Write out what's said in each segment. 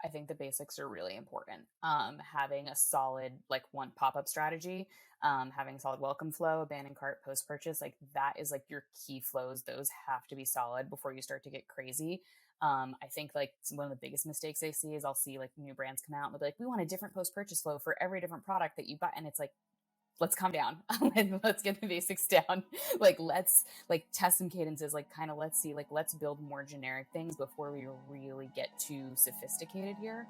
I think the basics are really important. Having a solid, like, one pop-up strategy, having solid welcome flow, abandoned cart, post-purchase, like that is like your key flows. Those have to be solid before you start to get crazy. I think like one of the biggest mistakes I see is I'll see like new brands come out and they'll be like, we want a different post-purchase flow for every different product that you buy. And it's like, let's calm down and let's get the basics down. Like, let's like test some cadences, like kind of, let's see, like, let's build more generic things before we really get too sophisticated here.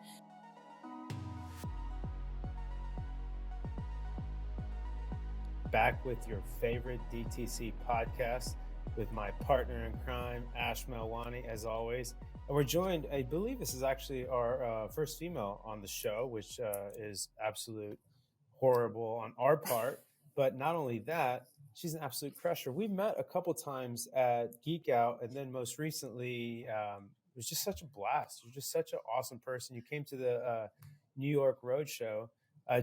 Back with your favorite DTC podcast with my partner in crime, Ash Melwani, as always. And we're joined, I believe this is actually our first female on the show, which is absolute horrible on our part. But not only that, she's an absolute crusher. We've met a couple times at Geek Out, and then most recently, it was just such a blast. You're just such an awesome person. You came to the New York Roadshow.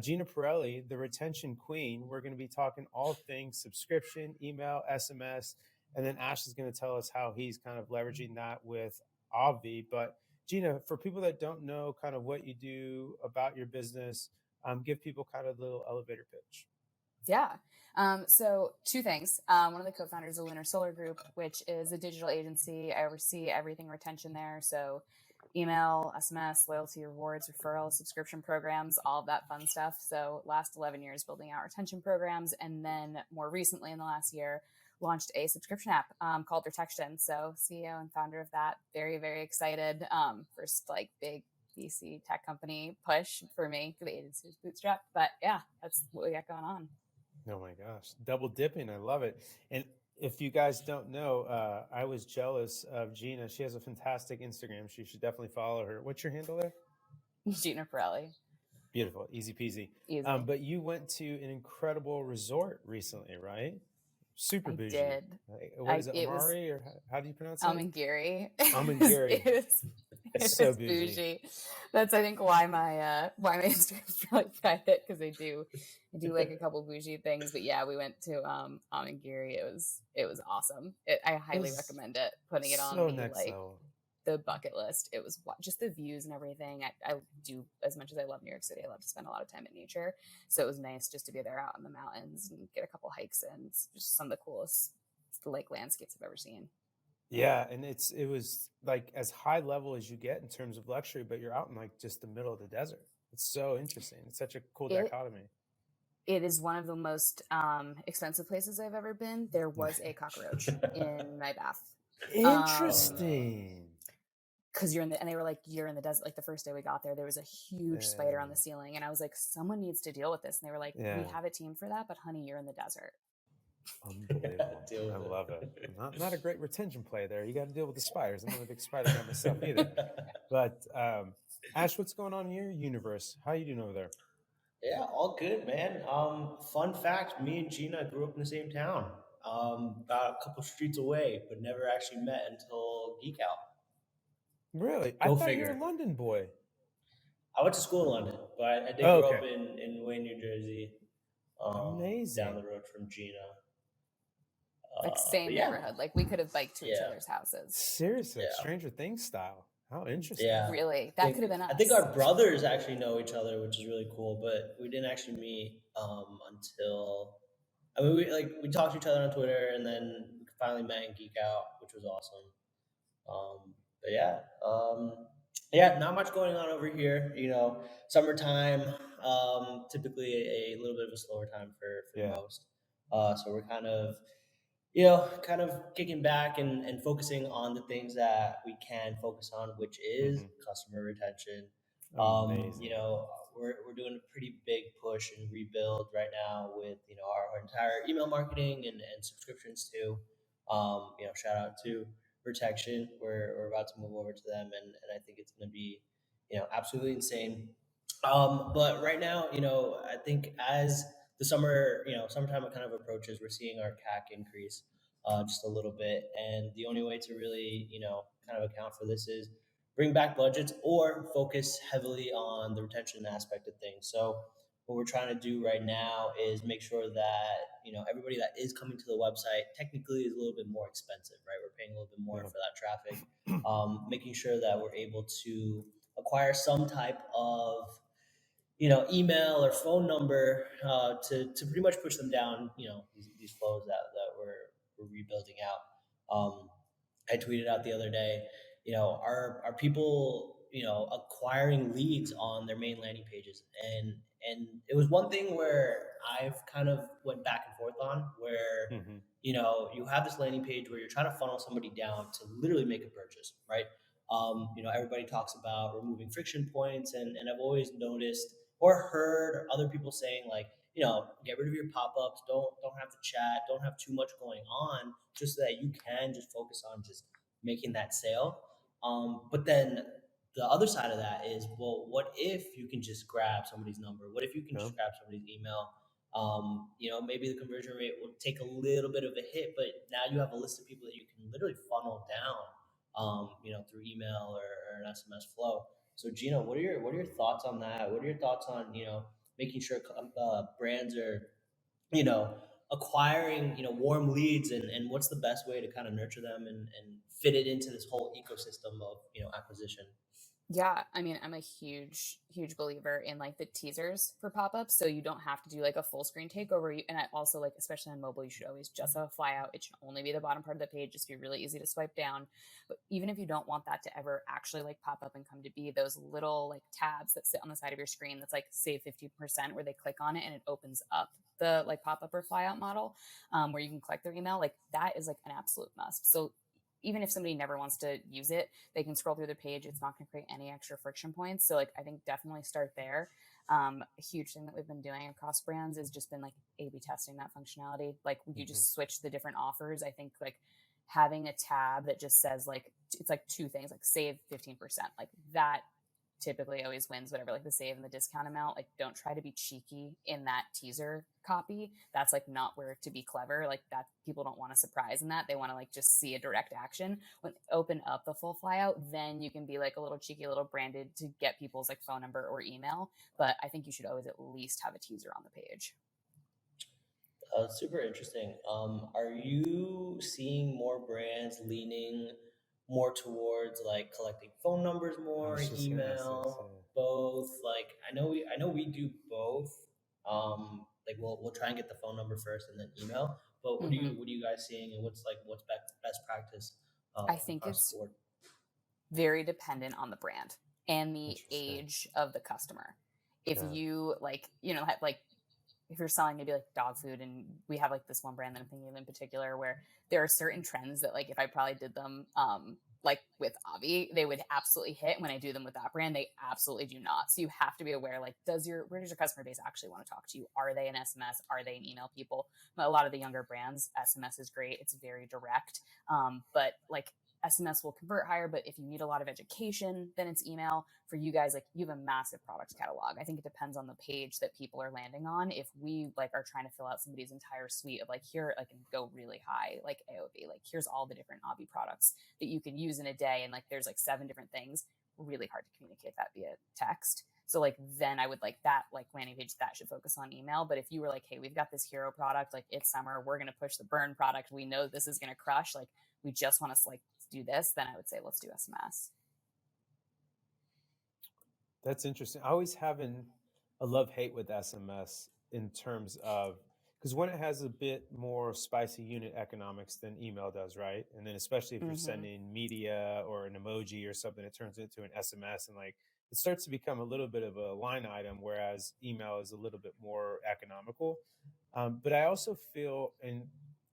Gina Perrelli, the retention queen. We're going to be talking all things subscription, email, SMS, and then Ash is going to tell us how he's kind of leveraging that with Obvi. But Gina, for people that don't know kind of what you do about your business, give people kind of a little elevator pitch. Yeah. So two things. One of the co-founders of Lunar Solar Group, which is a digital agency. I oversee everything retention there. So email, SMS, loyalty, rewards, referrals, subscription programs, all of that fun stuff. So last 11 years building out retention programs. And then more recently in the last year, launched a subscription app called Retention. So CEO and founder of that. Very, very excited. First like big VC tech company push for me. The agency is bootstrapped. But yeah, that's what we got going on. Oh my gosh. Double dipping. I love it. And if you guys don't know, I was jealous of Gina. She has a fantastic Instagram. She should definitely follow her. What's your handle there? Gina Perrelli. Beautiful. Easy peasy. Easy. But you went to an incredible resort recently, right? Super bougie. I did. What is it, Amari, or how do you pronounce it? Amangiri. Amangiri. It's so bougie. That's, I think, why my Instagram is really private, because I do like a couple bougie things. But yeah, we went to Amangiri. It was awesome. I highly recommend it. Putting it on the bucket list. It was just the views and everything. I do, as much as I love New York City, I love to spend a lot of time in nature. So it was nice just to be there out in the mountains and get a couple hikes in. It's just some of the coolest lake landscapes I've ever seen. Yeah, and it was like as high level as you get in terms of luxury, but you're out in like just the middle of the desert. It's so interesting. It's such a cool dichotomy. It is one of the most expensive places I've ever been. There was a cockroach in my bath. Interesting. Because and they were like, you're in the desert. Like the first day we got there was a huge spider on the ceiling. And I was like, someone needs to deal with this. And they were like, we have a team for that, but honey, you're in the desert. Unbelievable. I love it. Not a great retention play there. You got to deal with the spiders. I'm not a big spider guy myself either. But Ash, what's going on in your universe? How are you doing over there? Yeah, all good, man. Fun fact, me and Gina grew up in the same town, about a couple streets away, but never actually met until Geek Out. Really? I thought you were a London boy. I went to school in London, but I did grow up in Wayne, New Jersey. Amazing. Down the road from Gina. Like same neighborhood. Like we could have biked to each other's houses. Seriously, Stranger Things style. How interesting. Yeah. Really? That could have been us. I think our brothers actually know each other, which is really cool, but we didn't actually meet until we talked to each other on Twitter, and then we finally met in Geek Out, which was awesome. Not much going on over here. You know, summertime, typically a little bit of a slower time for most. So we're kind of kicking back and focusing on the things that we can focus on, which is customer retention. We're doing a pretty big push and rebuild right now with, our entire email marketing and subscriptions too. Shout out to Protection. We're about to move over to them, and I think it's going to be, absolutely insane. But right now, I think as the summertime kind of approaches, we're seeing our CAC increase just a little bit. And the only way to really, kind of account for this is bring back budgets or focus heavily on the retention aspect of things. So what we're trying to do right now is make sure that, everybody that is coming to the website technically is a little bit more expensive, right? We're paying a little bit more for that traffic, making sure that we're able to acquire some type of email or phone number to pretty much push them down these flows that we're rebuilding out. I tweeted out the other day, are people acquiring leads on their main landing pages, and it was one thing where I've kind of went back and forth on, where Mm-hmm. you have this landing page where you're trying to funnel somebody down to literally make a purchase, right? Everybody talks about removing friction points, and I've always noticed or heard other people saying, like, get rid of your pop-ups, don't have the chat, don't have too much going on, just so that you can just focus on just making that sale. But then the other side of that is, well, what if you can just grab somebody's number? What if you can Yeah. just grab somebody's email? Maybe the conversion rate will take a little bit of a hit, but now you have a list of people that you can literally funnel down, through email or an SMS flow. So Gina, what are your thoughts on that? What are your thoughts on making sure brands are you know acquiring warm leads, and what's the best way to kind of nurture them and fit it into this whole ecosystem of acquisition? Yeah, I mean, I'm a huge believer in like the teasers for pop-ups, so you don't have to do like a full screen takeover. And I also like, especially on mobile, you should always just have a flyout. It should only be the bottom part of the page, just be really easy to swipe down. But even if you don't want that to ever actually like pop up and come to be, those little like tabs that sit on the side of your screen that's like save 50%, where they click on it and it opens up the like pop-up or flyout model, where you can collect their email, like that is like an absolute must. So even if somebody never wants to use it, they can scroll through the page. It's not going to create any extra friction points. So like, I think definitely start there. A huge thing that we've been doing across brands is just been like A/B testing that functionality. Like you Mm-hmm. just switch the different offers. I think like having a tab that just says like, it's like two things, like save 15%, like that typically always wins whatever like the save and the discount amount. Like don't try to be cheeky in that teaser copy. That's like not where to be clever. Like that, people don't want a surprise in that. They want to like just see a direct action. When open up the full flyout, then you can be like a little cheeky, a little branded to get people's like phone number or email. But I think you should always at least have a teaser on the page. Super interesting. Are you seeing more brands leaning more towards like collecting phone numbers I more, was just gonna ask this. email, both? Like I know we do both. Like we'll try and get the phone number first and then email. But what do Mm-hmm. you what are you guys seeing, and what's best practice I think across it's the board? very dependent on the brand and the Interesting. age of the customer. If Yeah. you like, have like, if you're selling maybe like dog food, and we have like this one brand that I'm thinking of in particular, where there are certain trends that like if I probably did them like with Avi, they would absolutely hit. When I do them with that brand, they absolutely do not. So you have to be aware, like, where does your customer base actually want to talk to you? Are they an SMS? Are they an email people? But a lot of the younger brands, SMS is great. It's very direct. But like SMS will convert higher, but if you need a lot of education, then it's email. For you guys, like you have a massive product catalog. I think it depends on the page that people are landing on. If we like are trying to fill out somebody's entire suite of like, here, like, and go really high, like AOV, like here's all the different Avi products that you can use in a day, and like there's like 7 different things, really hard to communicate that via text. So like then I would like that like landing page that should focus on email. But if you were like, hey, we've got this hero product, like it's summer, we're going to push the burn product, we know this is going to crush, like we just want to like do this, then I would say let's do SMS. That's interesting. I always having a love hate with SMS in terms of, because when it has a bit more spicy unit economics than email does, right? And then especially if you're Mm-hmm. sending media or an emoji or something, it turns into an SMS, and like it starts to become a little bit of a line item, whereas email is a little bit more economical. But I also feel, and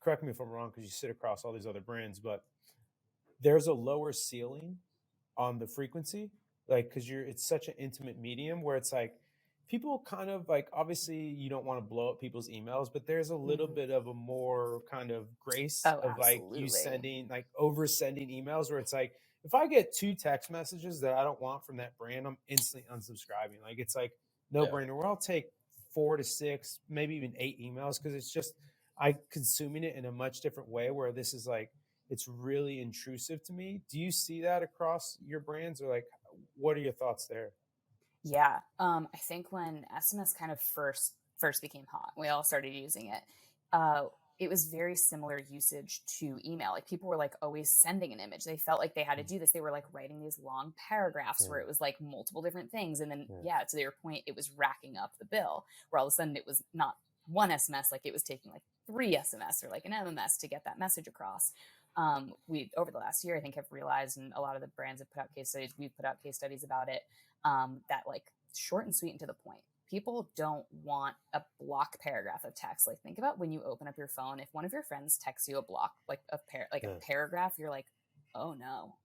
correct me if I'm wrong, because you sit across all these other brands, but there's a lower ceiling on the frequency, like because it's such an intimate medium where it's like people kind of like, obviously you don't want to blow up people's emails, but there's a little Mm-hmm. bit of a more kind of grace Oh, of like you absolutely. sending, like over sending emails, where it's like if I get 2 text messages that I don't want from that brand, I'm instantly unsubscribing. Like it's like no Yeah. brainer, where I'll take 4 to 6, maybe even 8 emails, because it's just I consuming it in a much different way, where this is like it's really intrusive to me. Do you see that across your brands, or like what are your thoughts there? Yeah. I think when SMS kind of first became hot, we all started using it. it was very similar usage to email. Like people were like always sending an image. They felt like they had to do this. They were like writing these long paragraphs where it was like multiple different things. And then, to your point, it was racking up the bill where all of a sudden it was not one SMS, like it was taking like 3 SMS or like an MMS to get that message across. We, over the last year, I think have realized, and a lot of the brands have put out case studies, we've put out case studies about it, that like short and sweet and to the point. People don't want a block paragraph of text. Like think about when you open up your phone, if one of your friends texts you a block, like a paragraph, you're like, oh no.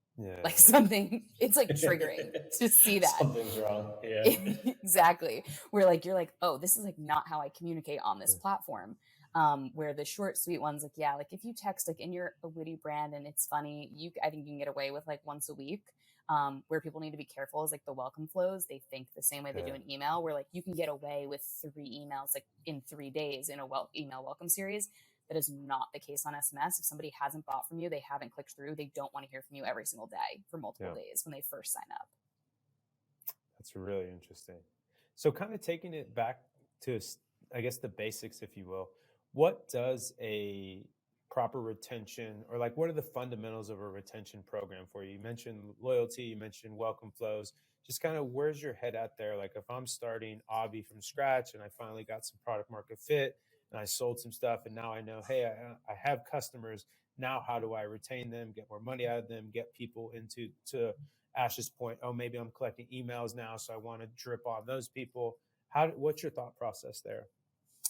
Like something, it's like triggering to see that. Something's wrong. Yeah. Exactly. Where like, you're like, oh, this is like not how I communicate on this platform. Where the short, sweet ones, like, like if you text, like, and you're a witty brand and it's funny, I think you can get away with like once a week. Where people need to be careful is like the welcome flows. They think the same way they do an email, where like you can get away with 3 emails like in 3 days in a email welcome series. That is not the case on SMS. If somebody hasn't bought from you, they haven't clicked through, they don't want to hear from you every single day for multiple days when they first sign up. That's really interesting. So kind of taking it back to, I guess, the basics, if you will, what does a proper retention, or like what are the fundamentals of a retention program for you? You mentioned loyalty, you mentioned welcome flows. Just kind of where's your head at there? Like if I'm starting Avi from scratch and I finally got some product market fit and I sold some stuff and now I know, hey, I have customers. Now how do I retain them, get more money out of them, get people into, to Ash's point, oh, maybe I'm collecting emails now, so I want to drip on those people. What's your thought process there?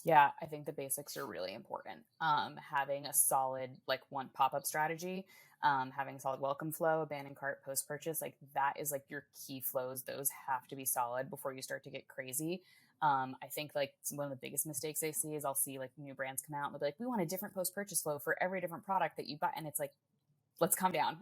Yeah, I think the basics are really important. Having a solid like one pop-up strategy, having solid welcome flow, abandon cart, post-purchase, like that is like your key flows. Those have to be solid before you start to get crazy. I think like one of the biggest mistakes I see is I'll see like new brands come out and they'll be like, we want a different post-purchase flow for every different product that you buy. And it's like, let's calm down.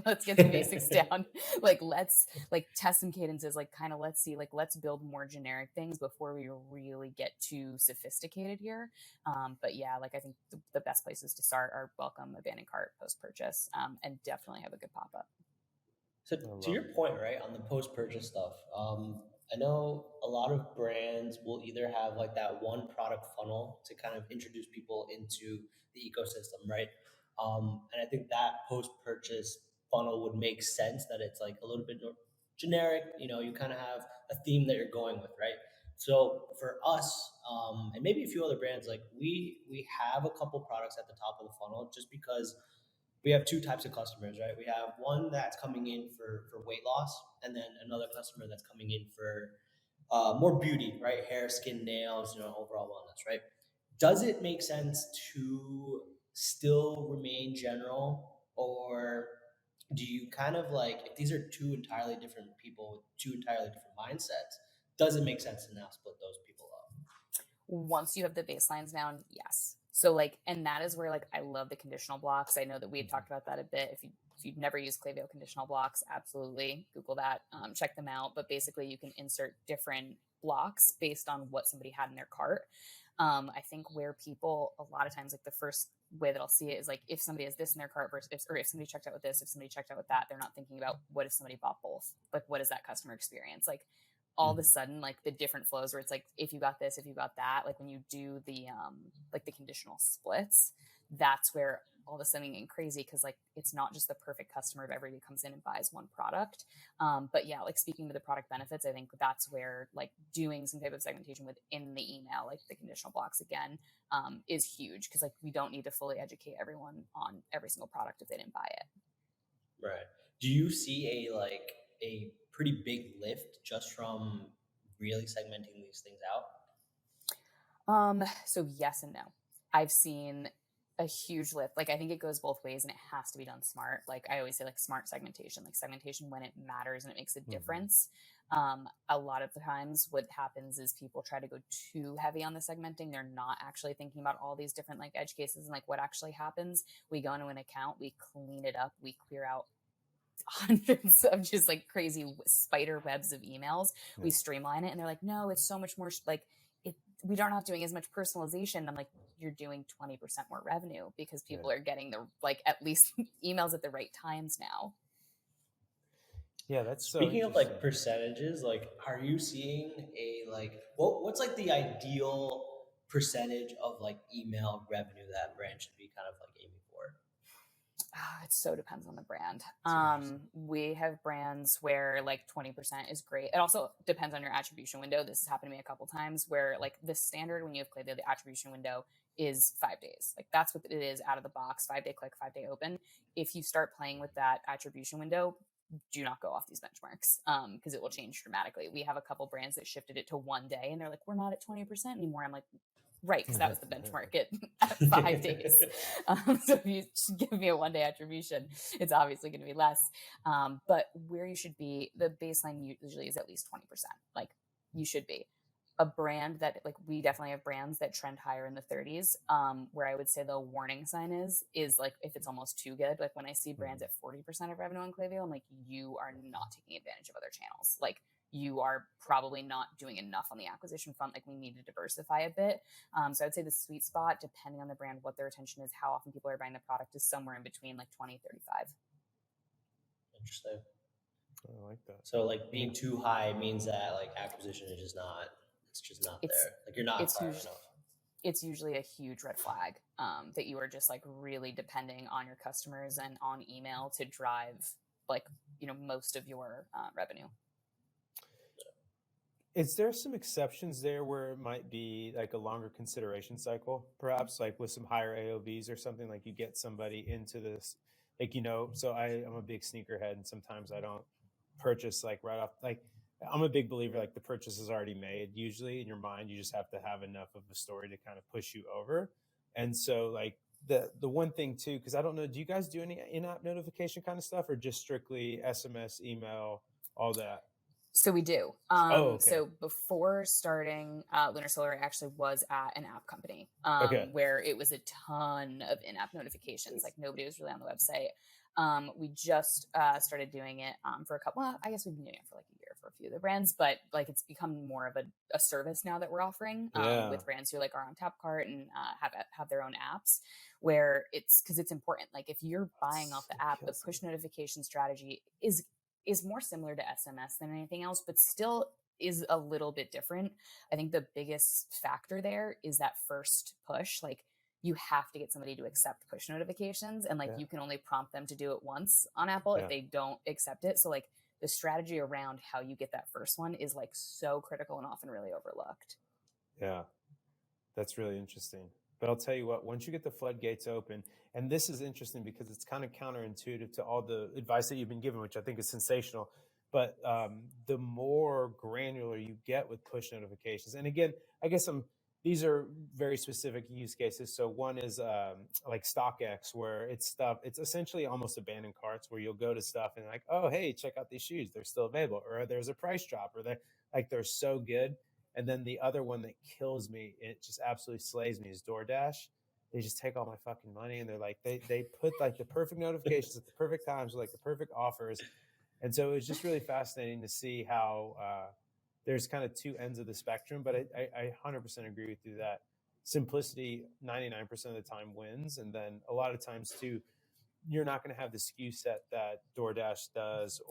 Let's get the basics down. Like, let's like test some cadences, like kind of, let's see, like, let's build more generic things before we really get too sophisticated here. But yeah, like I think the best places to start are welcome, abandoned cart, post-purchase, and definitely have a good pop-up. So to your point, right, on the post-purchase stuff, I know a lot of brands will either have like that one product funnel to kind of introduce people into the ecosystem, right? And I think that post-purchase funnel would make sense, that it's like a little bit more generic. You know, you kind of have a theme that you're going with, right? So for us, and maybe a few other brands, like we have a couple products at the top of the funnel just because we have 2 types of customers, right? We have one that's coming in for weight loss, and then another customer that's coming in for more beauty, right? Hair, skin, nails, you know, overall wellness, right? Does it make sense to still remain general, or do you kind of like, if these are 2 entirely different people with 2 entirely different mindsets, does it make sense to now split those people up? Once you have the baselines down, yes. So like, and that is where like I love the conditional blocks. I know that we had talked about that a bit. If you've never used Klaviyo conditional blocks, absolutely Google that, check them out. But basically, you can insert different blocks based on what somebody had in their cart. I think where people a lot of times, like the first way that I'll see it is like if somebody has this in their cart versus if somebody checked out with this, if somebody checked out with that, they're not thinking about what if somebody bought both. Like what is that customer experience like? All of a sudden, like the different flows where it's like, if you got this, if you got that, like when you do the like the conditional splits, that's where all of a sudden getting crazy, because like it's not just the perfect customer if everybody comes in and buys one product. But yeah, like speaking to the product benefits, I think that's where like doing some type of segmentation within the email, like the conditional blocks again, is huge, because like we don't need to fully educate everyone on every single product if they didn't buy it. Right. Do you see a pretty big lift just from really segmenting these things out? So yes and no. I've seen a huge lift. Like I think it goes both ways, and it has to be done smart. Like I always say, like smart segmentation, like segmentation when it matters and it makes a difference. A lot of the times what happens is people try to go too heavy on the segmenting. They're not actually thinking about all these different like edge cases and like what actually happens. We go into an account, we clean it up, we clear out hundreds of just like crazy spider webs of emails. We streamline it, and they're like, no, it's so much more like we don't have doing as much personalization. I'm like, you're doing 20% more revenue because people are getting the like at least emails at the right times now. Yeah, that's so Speaking of like percentages, like are you seeing a like what's like the ideal percentage of like email revenue that brand should be kind of like aiming for? It so depends on the brand. We have brands where like 20% is great. It also depends on your attribution window. This has happened to me a couple times where like the standard when you have Klaviyo, the attribution window is 5 days. Like that's what it is out of the box, 5-day click, 5-day open. If you start playing with that attribution window, do not go off these benchmarks because it will change dramatically. We have a couple brands that shifted it to 1 day and they're like, we're not at 20% anymore. I'm like, right, because that was the benchmark at 5 days. So if you give me a 1-day attribution, it's obviously going to be less. But where you should be, the baseline usually is at least 20%. Like you should be. A brand that like we definitely have brands that trend higher in the 30s. Where I would say the warning sign is like if it's almost too good. Like when I see brands at 40% of revenue on Klaviyo, I'm like, you are not taking advantage of other channels. Like you are probably not doing enough on the acquisition front. Like we need to diversify a bit. So I would say the sweet spot, depending on the brand, what their attention is, how often people are buying the product, is somewhere in between like 20, 35. Interesting. I like that. So like being too high means that like acquisition is just not there. Like you're not firing enough. It's usually a huge red flag that you are just like really depending on your customers and on email to drive like, most of your revenue. Is there some exceptions there where it might be like a longer consideration cycle, perhaps like with some higher AOVs or something, like you get somebody into this, like, so I'm a big sneakerhead and sometimes I don't purchase like right off, like I'm a big believer, like the purchase is already made. Usually in your mind, you just have to have enough of a story to kind of push you over. And so like the one thing too, cause I don't know, do you guys do any in-app notification kind of stuff or just strictly SMS, email, all that? So we do. Okay. So before starting Lunar Solar, I actually was at an app company where it was a ton of in-app notifications. Like nobody was really on the website. We just started doing it for a couple. Well, I guess we've been doing it for like a year for a few of the brands, but like it's become more of a service now that we're offering with brands who like are on Tapcart and have their own apps. Where it's because it's important. Like if you're buying off the app, the push notification strategy is more similar to SMS than anything else, but still is a little bit different. I think the biggest factor there is that first push. Like you have to get somebody to accept push notifications and like you can only prompt them to do it once on Apple if they don't accept it. So like the strategy around how you get that first one is like so critical and often really overlooked. Yeah, that's really interesting. But I'll tell you what, once you get the floodgates open, and this is interesting because it's kind of counterintuitive to all the advice that you've been given, which I think is sensational. But the more granular you get with push notifications, and again, I guess these are very specific use cases. So one is like StockX, where it's essentially almost abandoned carts, where you'll go to stuff and like, oh, hey, check out these shoes, they're still available, or there's a price drop, or they're so good. And then the other one that kills me, it just absolutely slays me, is DoorDash. They just take all my fucking money and they're like, they put like the perfect notifications at the perfect times, like the perfect offers. And so it's just really fascinating to see how there's kind of two ends of the spectrum. But I 100% agree with you that simplicity 99% of the time wins. And then a lot of times too, you're not going to have the SKU set that DoorDash does,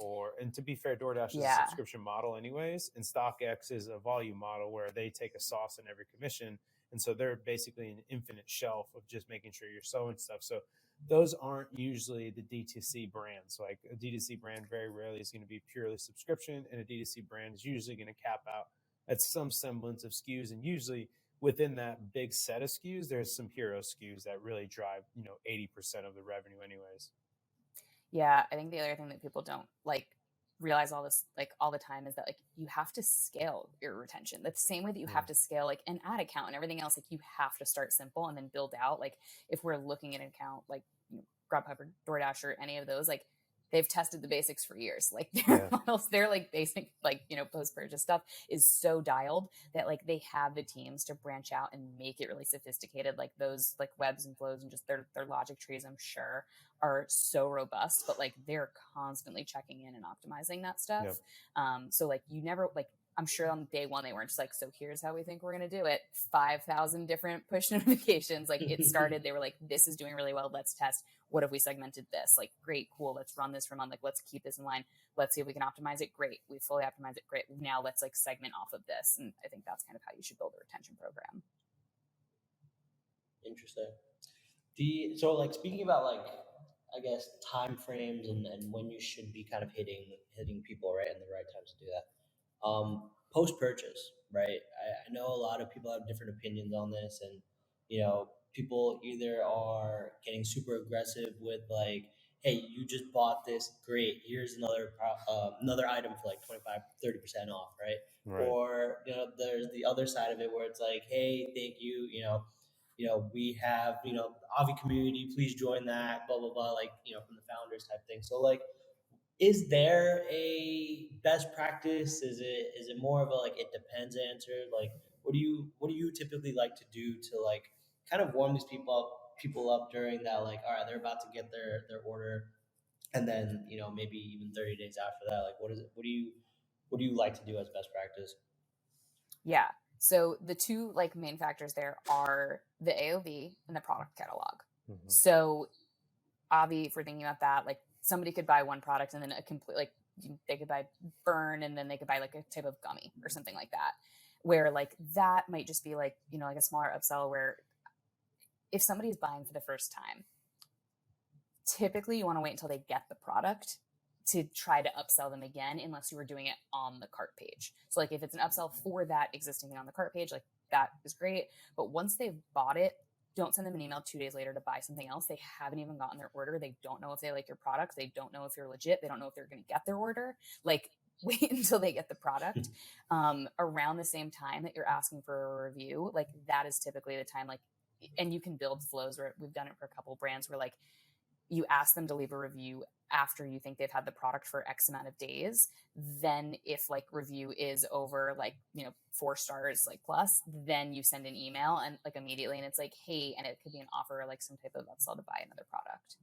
and to be fair, DoorDash is a subscription model anyways, and StockX is a volume model where they take a sauce in every commission. And so they're basically an infinite shelf of just making sure you're selling stuff. So those aren't usually the D2C brands. Like a D2C brand very rarely is going to be purely subscription, and a D2C brand is usually going to cap out at some semblance of SKUs. And usually within that big set of SKUs, there's some hero SKUs that really drive, 80% of the revenue anyways. Yeah. I think the other thing that people don't like realize all the time is that like you have to scale your retention. That's the same way that you have to scale like an ad account and everything else. Like you have to start simple and then build out. Like if we're looking at an account like Grubhub or DoorDash or any of those, like they've tested the basics for years. Like their models, their like basic, like, post-purchase stuff is so dialed that like they have the teams to branch out and make it really sophisticated. Like those like webs and flows and just their logic trees, I'm sure, are so robust, but like they're constantly checking in and optimizing that stuff. So like you never like, I'm sure on day one, they weren't just like, so here's how we think we're going to do it. 5,000 different push notifications. Like it started, they were like, this is doing really well. Let's test. What if we segmented this? Like, great, cool. Let's run this for a month. Like, let's keep this in line. Let's see if we can optimize it. Great. We fully optimize it. Great. Now let's like segment off of this. And I think that's kind of how you should build a retention program. Interesting. So like speaking about like I guess time frames and when you should be kind of hitting people right and the right times to do that. Post purchase, right? I know a lot of people have different opinions on this, and people either are getting super aggressive with like, hey, you just bought this, great, here's another item for like 25-30% off, right? Right. Or there's the other side of it where it's like, hey, thank you, we have Avi community, please join that, blah blah blah, like from the founders type thing. So like, is there a best practice? Is it more of a like it depends answer? Like, what do you typically like to do to like kind of warm these people up during that, like, all right, they're about to get their order, and then maybe even 30 days after that, like what do you like to do as best practice? Yeah. So the two like main factors there are the AOV and the product catalog. Mm-hmm. So Avi, if we're thinking about that, like somebody could buy one product and then a complete, like they could buy burn and then they could buy like a type of gummy or something like that, where like that might just be like, like a smaller upsell where if somebody's buying for the first time, typically you want to wait until they get the product to try to upsell them again, unless you were doing it on the cart page. So like if it's an upsell for that existing thing on the cart page, like that is great. But once they've bought it, don't send them an email 2 days later to buy something else. They haven't even gotten their order. They don't know if they like your product. They don't know if you're legit. They don't know if they're going to get their order. Like wait until they get the product. Around the same time that you're asking for a review, like that is typically the time, like, and you can build flows where we've done it for a couple of brands where like you ask them to leave a review after you think they've had the product for X amount of days. Then if like review is over like 4 stars like plus, then you send an email and like immediately, and it's like, hey, and it could be an offer or like some type of upsell to buy another product.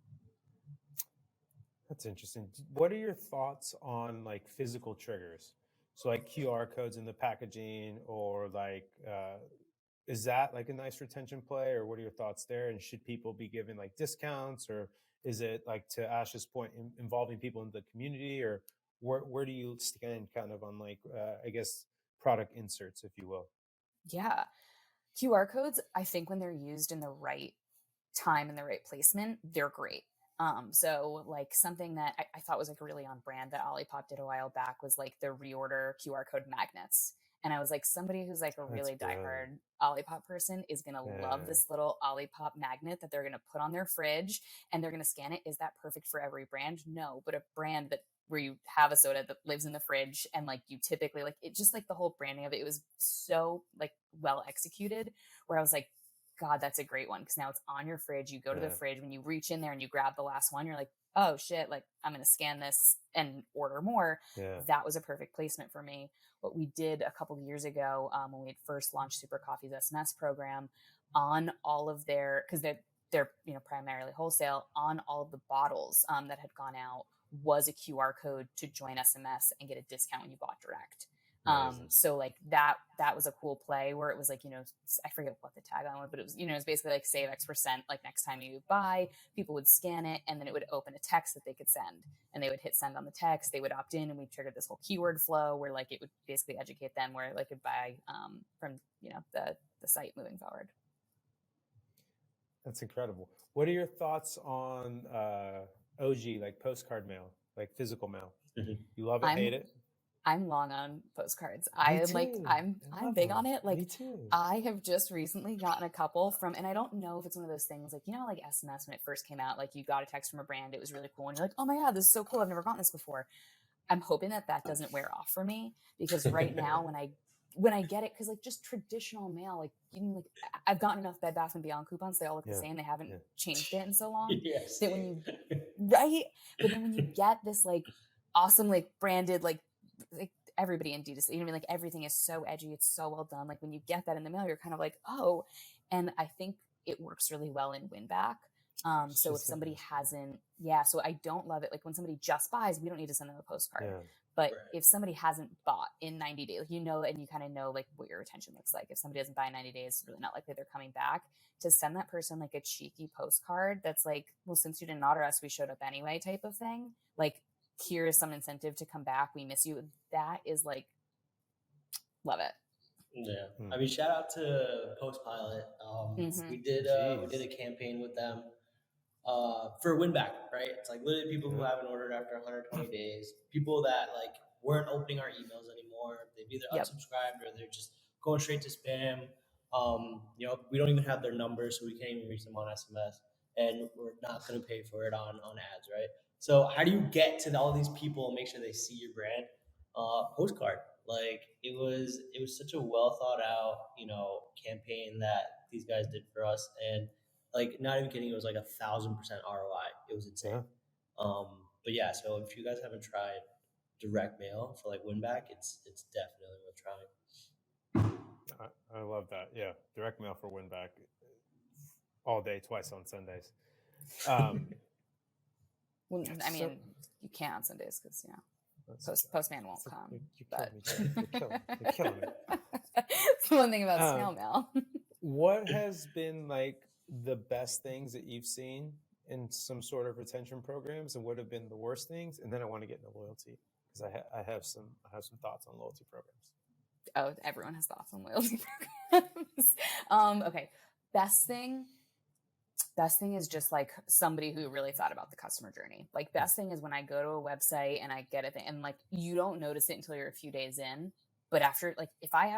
That's interesting. What are your thoughts on like physical triggers? So like QR codes in the packaging, or like is that like a nice retention play, or what are your thoughts there? And should people be given like discounts, or is it like, to Ash's point, involving people in the community, or where do you stand kind of on like I guess product inserts, if you will? Yeah. QR codes, I think when they're used in the right time and the right placement, they're great. So like something that I thought was like really on brand that Olipop did a while back was like the reorder QR code magnets. And I was like, somebody who's like a That's really brilliant. diehard Olipop person is going to love Yeah. this little Olipop magnet that they're going to put on their fridge and they're going to scan it. Is that perfect for every brand? No, but a brand that where you have a soda that lives in the fridge and like you typically like it, just like the whole branding of it, it was so like well executed, where I was like, God, that's a great one, because now it's on your fridge. You go to the Yeah. fridge, when you reach in there and you grab the last one, you're like, oh shit, like I'm going to scan this and order more. Yeah. That was a perfect placement for me. What we did a couple of years ago, when we had first launched Super Coffee's SMS program, on all of their, because they're primarily wholesale, on all of the bottles that had gone out was a QR code to join SMS and get a discount when you bought direct. So like that was a cool play where it was like, I forget what the tagline was, but it was, it was basically like save X% like next time you buy. People would scan it and then it would open a text that they could send, and they would hit send on the text. They would opt in, and we triggered this whole keyword flow where like it would basically educate them where they could buy from the site moving forward. That's incredible. What are your thoughts on OG, like postcard mail, like physical mail? Mhm. You love it, hate it? I'm long on postcards. Me I'm like, too. I'm I love big them. on it. Like Me too. I have just recently gotten a couple from, and I don't know if it's one of those things like, like SMS when it first came out, like you got a text from a brand, it was really cool. And you're like, oh my God, this is so cool. I've never gotten this before. I'm hoping that doesn't wear off for me, because right now when I get it, cause like just traditional mail, like even like I've gotten enough Bed Bath and Beyond coupons. They all look the same. They haven't changed it in so long Yes. that when you, right. But then when you get this like awesome, like branded, like everybody in D2C, like everything is so edgy. It's so well done. Like when you get that in the mail, you're kind of like, oh, and I think it works really well in win back. So if somebody hasn't, so I don't love it. Like when somebody just buys, we don't need to send them a postcard. Yeah. But if somebody hasn't bought in 90 days, like, and you kind of know like what your retention looks like. If somebody doesn't buy in 90 days, it's really not likely they're coming back. To send that person like a cheeky postcard that's like, well, since you didn't order us, we showed up anyway type of thing. Like, here is some incentive to come back. We miss you. That is like, love it. Yeah, Hmm. I mean, shout out to Post Pilot. Mm-hmm. We did Jeez. a campaign with them for win back, right? It's like literally people who Yeah. haven't ordered after 120 days, people that like weren't opening our emails anymore. They've either Yep. unsubscribed or they're just going straight to spam. We don't even have their numbers, so we can't even reach them on SMS, and we're not going to pay for it on ads, right? So how do you get to all these people and make sure they see your brand? Postcard. Like it was such a well thought out, campaign that these guys did for us, and like not even kidding, it was like 1,000% ROI. It was insane. Yeah. But yeah, so if you guys haven't tried direct mail for like win back, it's definitely worth trying. I love that. Yeah. Direct mail for win back all day, twice on Sundays. Well, I So mean, you can't on Sundays because that's postman won't true. come. You But killed me, Jen. You're killing me. it's the one thing about snail Um, mail. what has been like the best things that you've seen in some sort of retention programs, and what have been the worst things? And then I want to get into loyalty because I have some thoughts on loyalty programs. Oh, everyone has thoughts on loyalty programs. Okay, best thing is just like somebody who really thought about the customer journey. Like best thing is when I go to a website and I get it and like you don't notice it until you're a few days in. But after, like, if I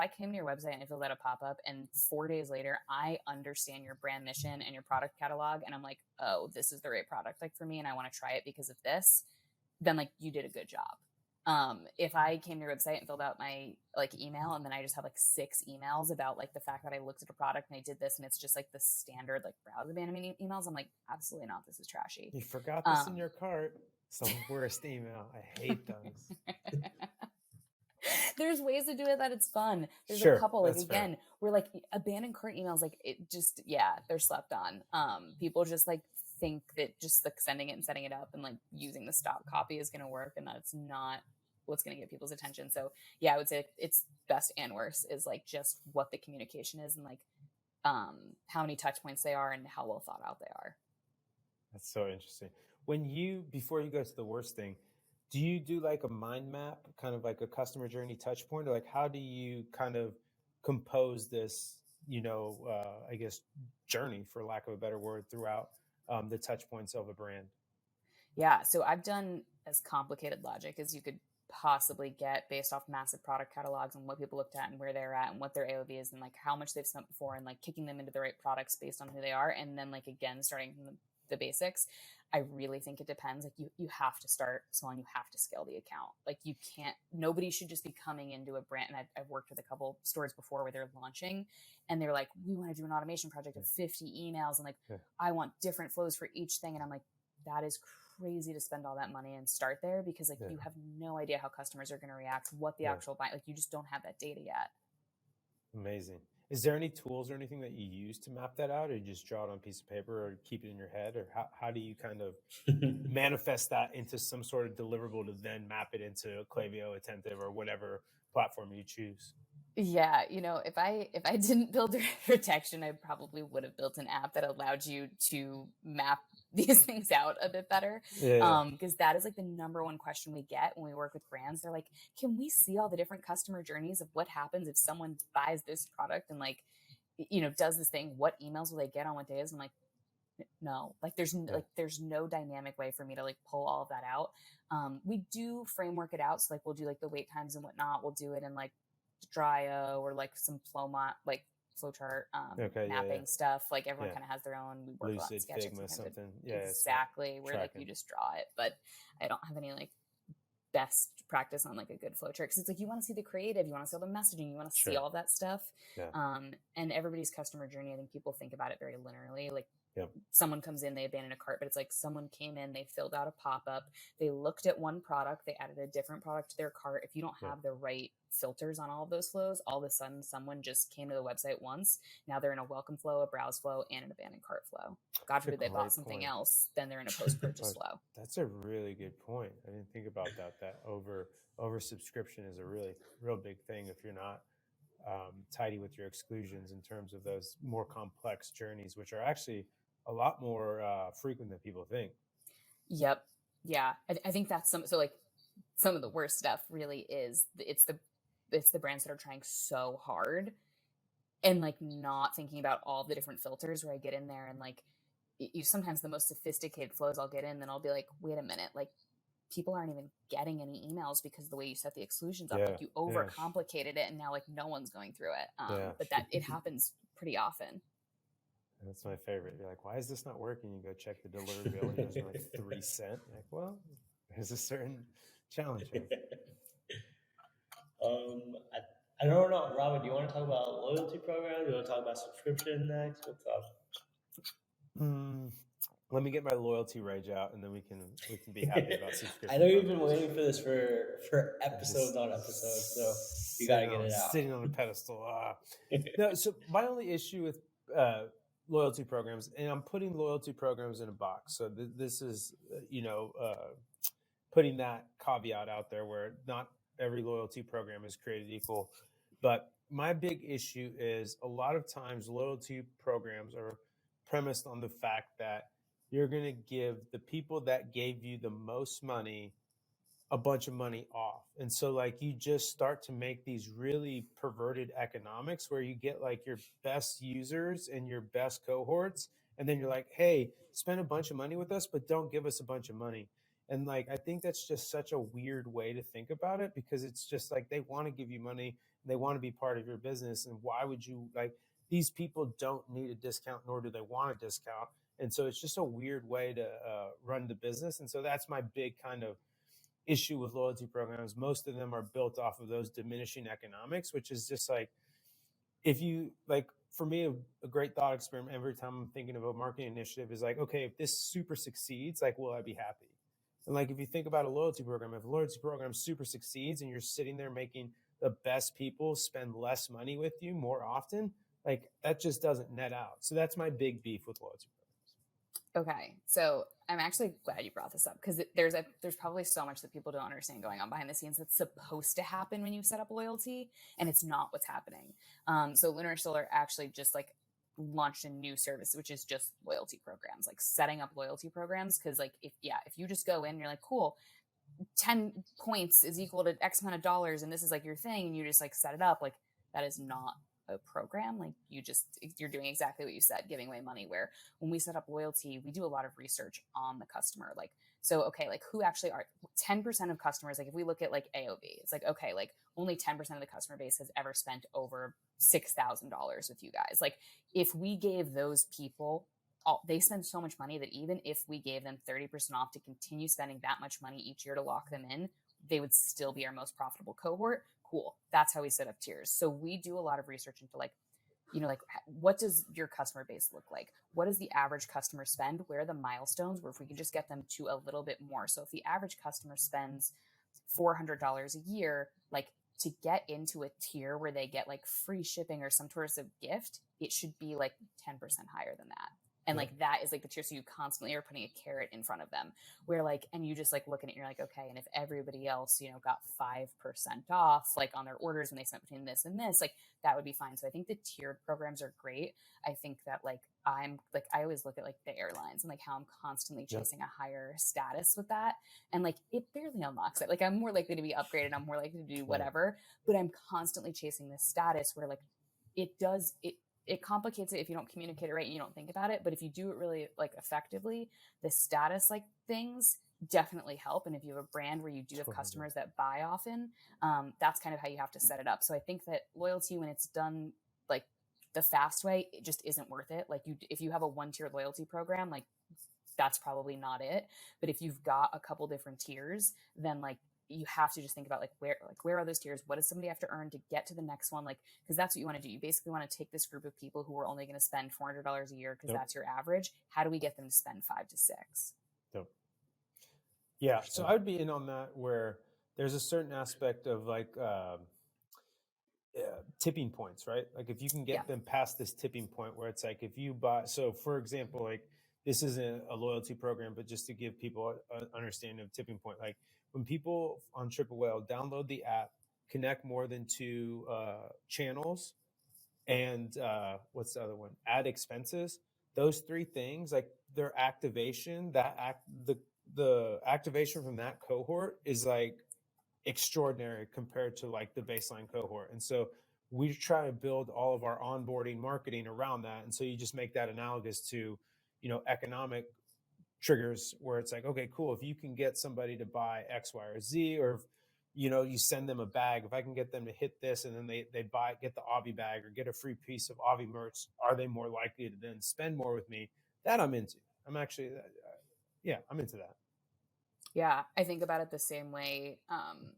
came to your website and I filled out a pop-up and 4 days later, I understand your brand mission and your product catalog, and I'm like, oh, this is the right product, like for me, and I want to try it because of this, then like you did a good job. If I came to your website and filled out my like email and then I just have like 6 emails about like the fact that I looked at a product and I did this and it's just like the standard like browse abandonment emails, I'm like, absolutely not. This is trashy. You forgot this in your cart. It's the worst email. I hate those. There's ways to do it that it's fun. There's Sure, a couple, like that's again, fair. we're like abandoned cart emails, like it just, yeah, they're slept on. People just like think that just like sending it and setting it up and like using the stock copy is going to work, and that's not what's going to get people's attention. So yeah, I would say it's best and worst is like just what the communication is and like how many touch points they are and how well thought out they are. That's so interesting. Before you go to the worst thing, do you do like a mind map, kind of like a customer journey touch point, or like how do you kind of compose this, I guess, journey, for lack of a better word, throughout the touch points of a brand? Yeah, so I've done as complicated logic as you could possibly get based off massive product catalogs and what people looked at and where they're at and what their AOV is and like how much they've spent before and like kicking them into the right products based on who they are. And then like, again, starting from the basics, I really think it depends. Like you have to start small and you have to scale the account. Like nobody should just be coming into a brand. And I've worked with a couple stores before where they're launching and they're like, we want to do an automation project of 50 emails. And like, I want different flows for each thing. And I'm like, that is crazy to spend all that money and start there because like you have no idea how customers are going to react, what the actual buy, like you just don't have that data yet. Amazing. Is there any tools or anything that you use to map that out, or you just draw it on a piece of paper or keep it in your head, or how do you kind of manifest that into some sort of deliverable to then map it into Klaviyo, Attentive, or whatever platform you choose? Yeah, if I didn't build protection, I probably would have built an app that allowed you to map these things out a bit better. Because that is like the number one question we get when we work with brands. They're like, can we see all the different customer journeys of what happens if someone buys this product and like, does this thing? What emails will they get on what days? I'm like, no, like there's no dynamic way for me to like pull all of that out. We do framework it out. So like we'll do like the wait times and whatnot. We'll do it in like Dryo or like some flowchart mapping stuff. Like everyone kind of has their own. We work on Lucid, sketches, Figma, something. Exactly. Where like you just draw it, but I don't have any like best practice on like a good flowchart because it's like you want to see the creative, you want to see all the messaging, you want to see all that stuff. And everybody's customer journey, I think people think about it very linearly. Like someone comes in, they abandon a cart, but it's like someone came in, they filled out a pop-up, they looked at one product, they added a different product to their cart. If you don't have the right filters on all of those flows, all of a sudden someone just came to the website once. Now they're in a welcome flow, a browse flow, and an abandoned cart flow. God forbid they bought something else, then they're in a post-purchase flow. That's a really good point. I didn't think about that. That over subscription is a real big thing if you're not tidy with your exclusions in terms of those more complex journeys, which are actually a lot more frequent than people think. Yep. Yeah. I think that's some of the worst stuff really is it's the it's the brands that are trying so hard and like not thinking about all the different filters, where I get in there and like you sometimes the most sophisticated flows I'll get in, then I'll be like, wait a minute, like people aren't even getting any emails because the way you set the exclusions up, like you overcomplicated it and now like no one's going through it. But that it happens pretty often. That's my favorite. You're like, why is this not working? You go check the deliverability. It was like 3 cents. Like, well, there's a certain challenge here. I don't know, Robin. Do you want to talk about loyalty programs? Do you want to talk about subscription next? What's up? Let me get my loyalty rage out, and then we can be happy about subscription. I know you've been waiting for this for episodes on episodes, so you got to get it out. Sitting on a pedestal. No, so my only issue with loyalty programs, and I'm putting loyalty programs in a box. So this is, putting that caveat out there where not every loyalty program is created equal. But my big issue is a lot of times loyalty programs are premised on the fact that you're going to give the people that gave you the most money a bunch of money off. And so like you just start to make these really perverted economics where you get like your best users and your best cohorts. And then you're like, hey, spend a bunch of money with us, but don't give us a bunch of money. And like, I think that's just such a weird way to think about it, because it's just like, they want to give you money. They want to be part of your business. And why would you like, these people don't need a discount, nor do they want a discount. And so it's just a weird way to run the business. And so that's my big kind of issue with loyalty programs. Most of them are built off of those diminishing economics, which is just like, if you like, for me, a great thought experiment every time I'm thinking of a marketing initiative is like, okay, if this super succeeds, like, will I be happy? And like, if you think about a loyalty program, if a loyalty program super succeeds and you're sitting there making the best people spend less money with you more often, like that just doesn't net out. So that's my big beef with loyalty programs. Okay, so I'm actually glad you brought this up, because there's probably so much that people don't understand going on behind the scenes that's supposed to happen when you set up loyalty, and it's not what's happening. So Lunar Solar actually just like launched a new service, which is just loyalty programs, like setting up loyalty programs. Because like if you just go in and you're like, cool, 10 points is equal to X amount of dollars, and this is like your thing, and you just like set it up, like that is not a program. Like you're doing exactly what you said, giving away money. Where when we set up loyalty, we do a lot of research on the customer. Like, so, okay, like who actually are 10% of customers? Like if we look at like AOV, it's like, okay, like only 10% of the customer base has ever spent over $6,000 with you guys. Like if we gave those people they spend so much money that even if we gave them 30% off to continue spending that much money each year to lock them in, they would still be our most profitable cohort. Cool. That's how we set up tiers. So we do a lot of research into like, like what does your customer base look like? What does the average customer spend? Where are the milestones where if we can just get them to a little bit more? So if the average customer spends $400 a year, like to get into a tier where they get like free shipping or some sort of gift, it should be like 10% higher than that. And like that is like the tier. So you constantly are putting a carrot in front of them where like, and you just like look at it and you're like, okay, and if everybody else, got 5% off like on their orders when they spent between this and this, like that would be fine. So I think the tiered programs are great. I think that like I always look at like the airlines and like how I'm constantly chasing a higher status with that. And like it barely unlocks it. Like I'm more likely to be upgraded. I'm more likely to do whatever, but I'm constantly chasing this status where like it complicates it if you don't communicate it right and you don't think about it. But if you do it really like effectively, the status like things definitely help. And if you have a brand where you do have customers that buy often, that's kind of how you have to set it up. So I think that loyalty, when it's done like the fast way, it just isn't worth it. Like if you have a 1-tier loyalty program, like that's probably not it. But if you've got a couple different tiers, then like you have to just think about like where are those tiers? What does somebody have to earn to get to the next one? Like, because that's what you want to do. You basically want to take this group of people who are only going to spend $400 a year because that's your average. How do we get them to spend 5 to 6? Yeah. So I would be in on that, where there's a certain aspect of like tipping points, right? Like if you can get them past this tipping point where it's like, if you buy, so for example, like this isn't a loyalty program, but just to give people an understanding of tipping point, like when people on Triple Whale download the app, connect more than 2 channels, and what's the other one? Add expenses. Those 3 things, like their activation, the activation from that cohort is like extraordinary compared to like the baseline cohort. And so we try to build all of our onboarding marketing around that. And so you just make that analogous to, economic triggers where it's like, okay, cool. If you can get somebody to buy X, Y, or Z, or if, you send them a bag, if I can get them to hit this and then they get the Avi bag or get a free piece of Avi merch, are they more likely to then spend more with me? That I'm into. I'm actually, I'm into that. Yeah, I think about it the same way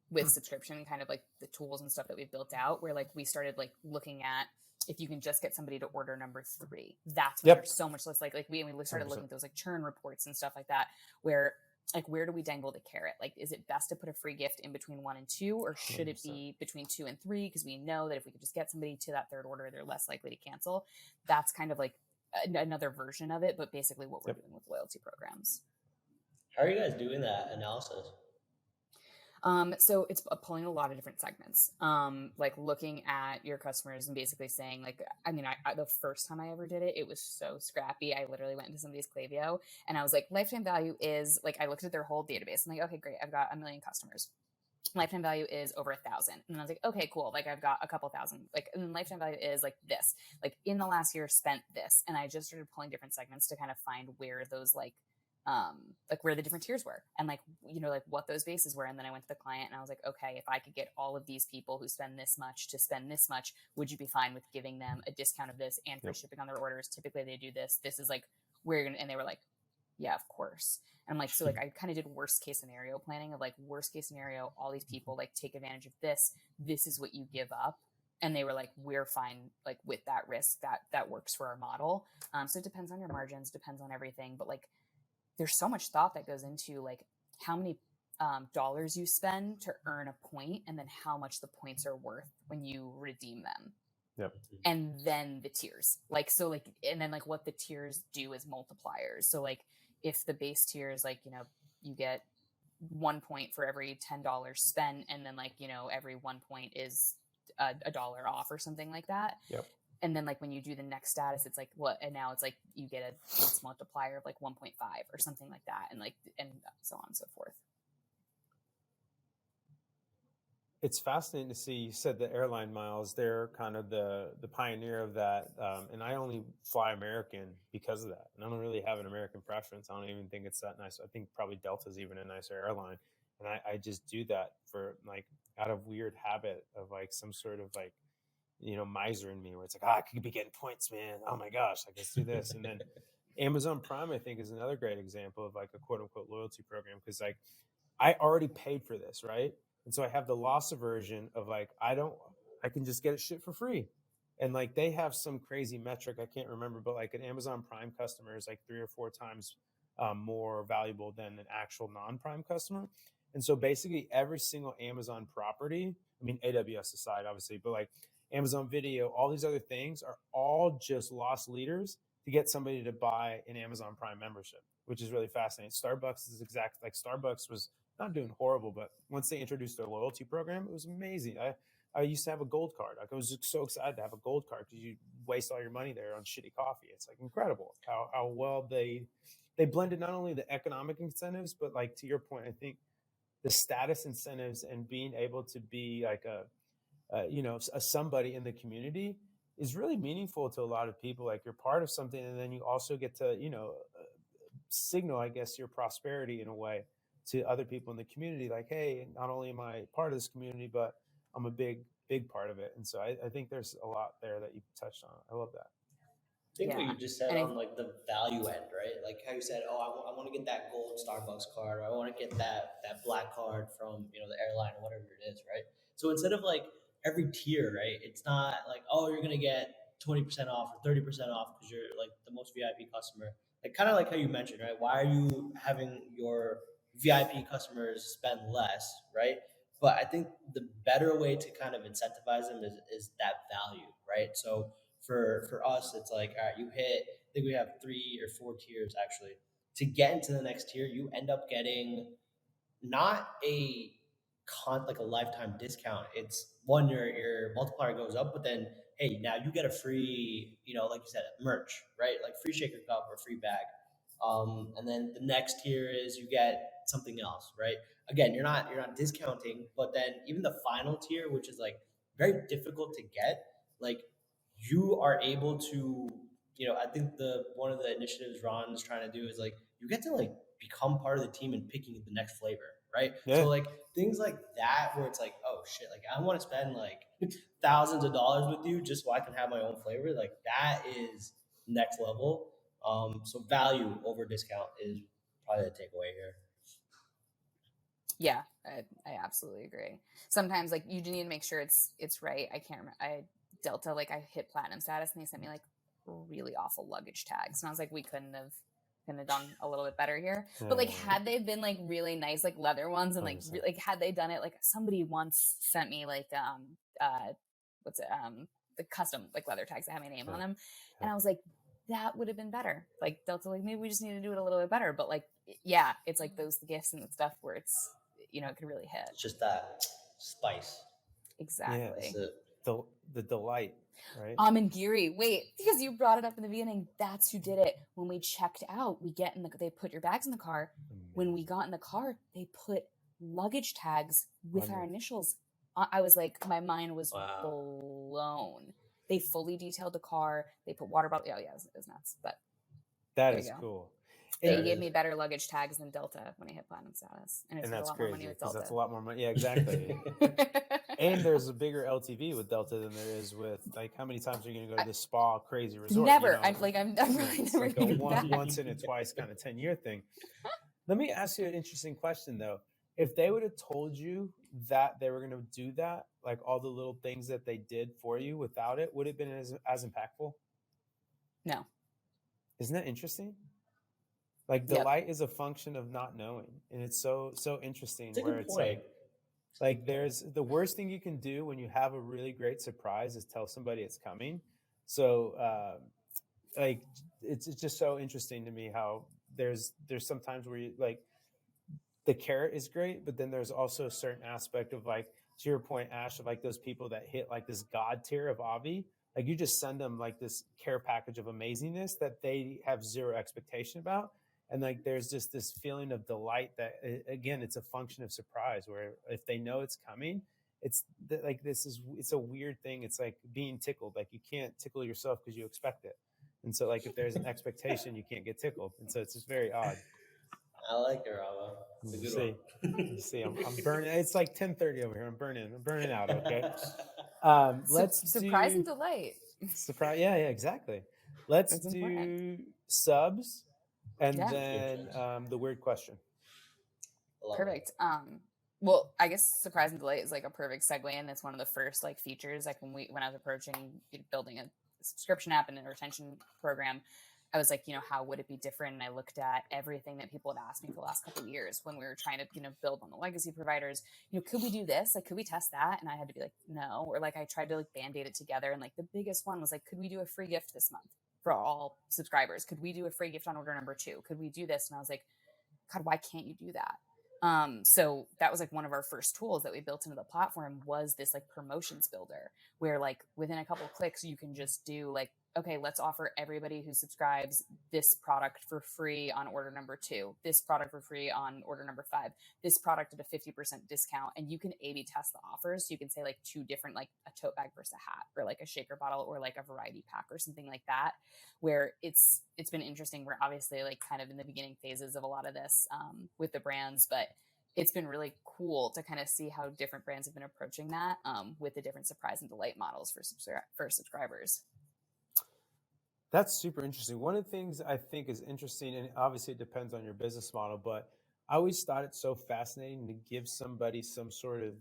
with subscription, kind of like the tools and stuff that we've built out, where like we started like looking at if you can just get somebody to order number 3, that's when there's so much less like we started 100%. looking at those like churn reports and stuff like that, where like where do we dangle the carrot? Like, is it best to put a free gift in between 1 and 2, or should 100%. it be between 2 and 3? Because we know that if we could just get somebody to that third order, they're less likely to cancel. That's kind of like another version of it, but basically what we're doing with loyalty programs. How are you guys doing that analysis? So it's pulling a lot of different segments, like looking at your customers and basically saying like, I mean, the first time I ever did it, it was so scrappy. I literally went into somebody's Klaviyo and I was like, lifetime value is like, I looked at their whole database and like, okay, great. I've got 1 million customers. Lifetime value is over 1,000. And I was like, okay, cool. Like I've got a couple thousand, like, and then lifetime value is like this, like in the last year spent this. And I just started pulling different segments to kind of find where those like where the different tiers were and like, like what those bases were. And then I went to the client and I was like, okay, if I could get all of these people who spend this much to spend this much, would you be fine with giving them a discount of this and free shipping on their orders? Typically they do this. This is like where you're gonna, and they were like, yeah, of course. And I'm like, so like I kind of did worst case scenario planning of like worst case scenario, all these people like take advantage of this. This is what you give up. And they were like, we're fine, like with that risk that works for our model. So it depends on your margins, depends on everything. But like, there's so much thought that goes into like how many dollars you spend to earn a point and then how much the points are worth when you redeem them. Yep. And then the tiers, like, so like, and then like what the tiers do is multipliers. So like if the base tier is like, you get 1 point for every $10 spent. And then like, every 1 point is $1 off or something like that. Yep. And then like when you do the next status, it's like what, and now it's like you get a points multiplier of like 1.5 or something like that. And like, and so on and so forth. It's fascinating to see. You said the airline miles, they're kind of the pioneer of that. And I only fly American because of that. And I don't really have an American preference. I don't even think it's that nice. I think probably Delta's even a nicer airline. And I just do that for like out of weird habit of like some sort of like, miser in me where it's like, I could be getting points, man. Oh my gosh, like let's do this. And then Amazon Prime, I think, is another great example of like a quote unquote loyalty program. Cause like I already paid for this, right? And so I have the loss aversion of like, I can just get it shit for free. And like they have some crazy metric, I can't remember, but like an Amazon Prime customer is like 3 or 4 times more valuable than an actual non-Prime customer. And so basically every single Amazon property, I mean, AWS aside, obviously, but like Amazon Video, all these other things are all just loss leaders to get somebody to buy an Amazon Prime membership, which is really fascinating. Starbucks is like Starbucks was not doing horrible, but once they introduced their loyalty program, it was amazing. I used to have a gold card. Like I was just so excited to have a gold card because you waste all your money there on shitty coffee. It's like incredible how well they blended not only the economic incentives, but like to your point, I think the status incentives and being able to be like a somebody in the community is really meaningful to a lot of people. Like you're part of something, and then you also get to signal, I guess, your prosperity in a way to other people in the community. Like, hey, not only am I part of this community, but I'm a big part of it. And so I think there's a lot there that you touched on. I love that. I think what you just said on like the value end, right? Like how you said, oh, I want to get that gold Starbucks card, or I want to get that black card from the airline or whatever it is, right? So instead of like every tier, right? It's not like, oh, you're gonna get 20% off or 30% off because you're like the most VIP customer. Like kind of like how you mentioned, right? Why are you having your VIP customers spend less, right? But I think the better way to kind of incentivize them is that value, right? So for us, it's like, all right, you hit, I think we have 3 or 4 tiers actually. To get into the next tier, you end up getting not like a lifetime discount. It's one, your multiplier goes up, but then hey, now you get a free, like you said, merch, right? Like free shaker cup or free bag. And then the next tier is you get something else, right? Again, you're not discounting, but then even the final tier, which is like very difficult to get, like you are able to, I think the one of the initiatives Ron is trying to do is like you get to like become part of the team and picking the next flavor, right? Yeah. So like things like that where it's like, oh shit, like I want to spend like thousands of dollars with you just so I can have my own flavor. Like that is next level. So value over discount is probably the takeaway here. Yeah, I absolutely agree. Sometimes like you do need to make sure it's right. I can't remember. Delta, like I hit platinum status and they sent me like really awful luggage tags. And I was like, we couldn't have done a little bit better here. But like had they been like really nice, like leather ones and like like had they done it, like somebody once sent me like what's it the custom like leather tags that have my name on them. And I was like, that would have been better. Like Delta, like maybe we just need to do it a little bit better. But like, yeah, it's like those gifts and the stuff where it's, it could really hit. It's just that spice. Exactly. Yeah, the delight, right? And Geary, wait, because you brought it up in the beginning, that's who did it. When we checked out, they put your bags in the car. Amazing. When we got in the car, they put luggage tags with our initials. I was like, my mind was blown. They fully detailed the car. They put water bottle. Oh yeah, it was nuts. But that is cool. They gave me better luggage tags than Delta when I hit platinum status, and that's a lot more money with Delta. That's a lot more money. Yeah, exactly. And there's a bigger LTV with Delta than there is with like how many times are you going to go to the spa crazy resort? Never. I'm really never like a once in a twice kind of 10-year thing. Let me ask you an interesting question though. If they would have told you that they were going to do that, like all the little things that they did for you without it, would it have been as impactful? No. Isn't that interesting? Like delight is a function of not knowing, and it's so interesting. Where it's like there's the worst thing you can do when you have a really great surprise is tell somebody it's coming. So like it's just so interesting to me how there's sometimes where you like the carrot is great, but then there's also a certain aspect of like to your point, Ash, of like those people that hit like this god tier of Avi. Like you just send them like this care package of amazingness that they have zero expectation about. And like, there's just this feeling of delight that, again, it's a function of surprise where if they know it's coming, it's like, it's a weird thing. It's like being tickled. Like you can't tickle yourself because you expect it. And so like, if there's an expectation, you can't get tickled. And so it's just very odd. I like it, Rama. It's a good one. You see, I'm burning. It's like 10:30 over here. I'm burning out. Okay. Let's surprise and delight. Surprise. Yeah, exactly. Let's do important. Subs. And then the weird question. Perfect. Well, I guess surprise and delight is like a perfect segue, and it's one of the first like features. Like when I was approaching building a subscription app and a retention program, I was like, how would it be different? And I looked at everything that people had asked me for the last couple of years when we were trying to, build on the legacy providers. Could we do this? Like, could we test that? And I had to be like, no. Or like I tried to like band-aid it together, and like the biggest one was like, could we do a free gift this month for all subscribers? Could we do a free gift on order number 2? Could we do this? And I was like, God, why can't you do that? So that was like one of our first tools that we built into the platform was this like promotions builder where like within a couple of clicks, you can just do like, okay, let's offer everybody who subscribes this product for free on order number 2, this product for free on order number 5, this product at a 50% discount. And you can A/B test the offers. So you can say like 2 different, like a tote bag versus a hat or like a shaker bottle or like a variety pack or something like that, where it's been interesting. We're obviously like kind of in the beginning phases of a lot of this with the brands, but it's been really cool to kind of see how different brands have been approaching that with the different surprise and delight models for subscribers. That's super interesting. One of the things I think is interesting, and obviously it depends on your business model, but I always thought it's so fascinating to give somebody some sort of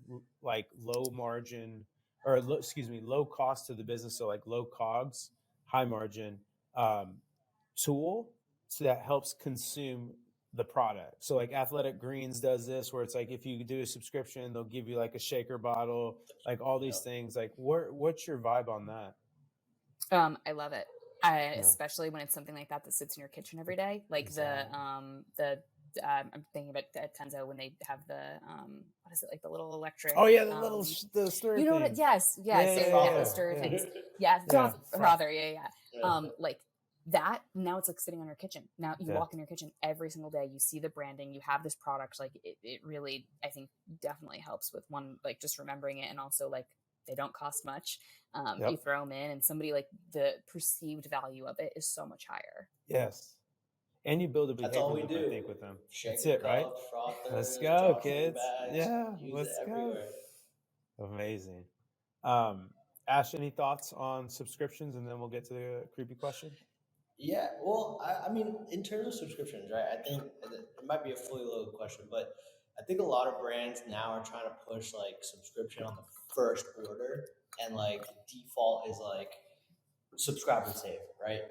like low margin or low cost to the business. So like low COGS, high margin tool so that helps consume the product. So like Athletic Greens does this where it's like, if you do a subscription, they'll give you like a shaker bottle, like all these things. Like what's your vibe on that? I love it. Especially when it's something like that sits in your kitchen every day. Like I'm thinking about Tenzo when they have the what is it, like the little electric? Oh yeah, the stir. You know what? Yes, the stir things. Yeah, frother. Yeah. Like that now it's like sitting on your kitchen. Now you walk in your kitchen every single day, you see the branding, you have this product, like it really, I think, definitely helps with one, like just remembering it. And also like they don't cost much. You throw them in and somebody, like the perceived value of it is so much higher. Yes. And you build a That's all behavior we loop, do. I think, with them. That's Shaker it, right? cups, frothers, Let's go, dropshipper kids. bags. Yeah, Use let's it go. everywhere. Amazing. Ash, any thoughts on subscriptions, and then we'll get to the creepy question? Yeah, well, I mean, in terms of subscriptions, right? I think it might be a fully loaded question, but I think a lot of brands now are trying to push like subscription on the first order, and like the default is like subscribe and save, right?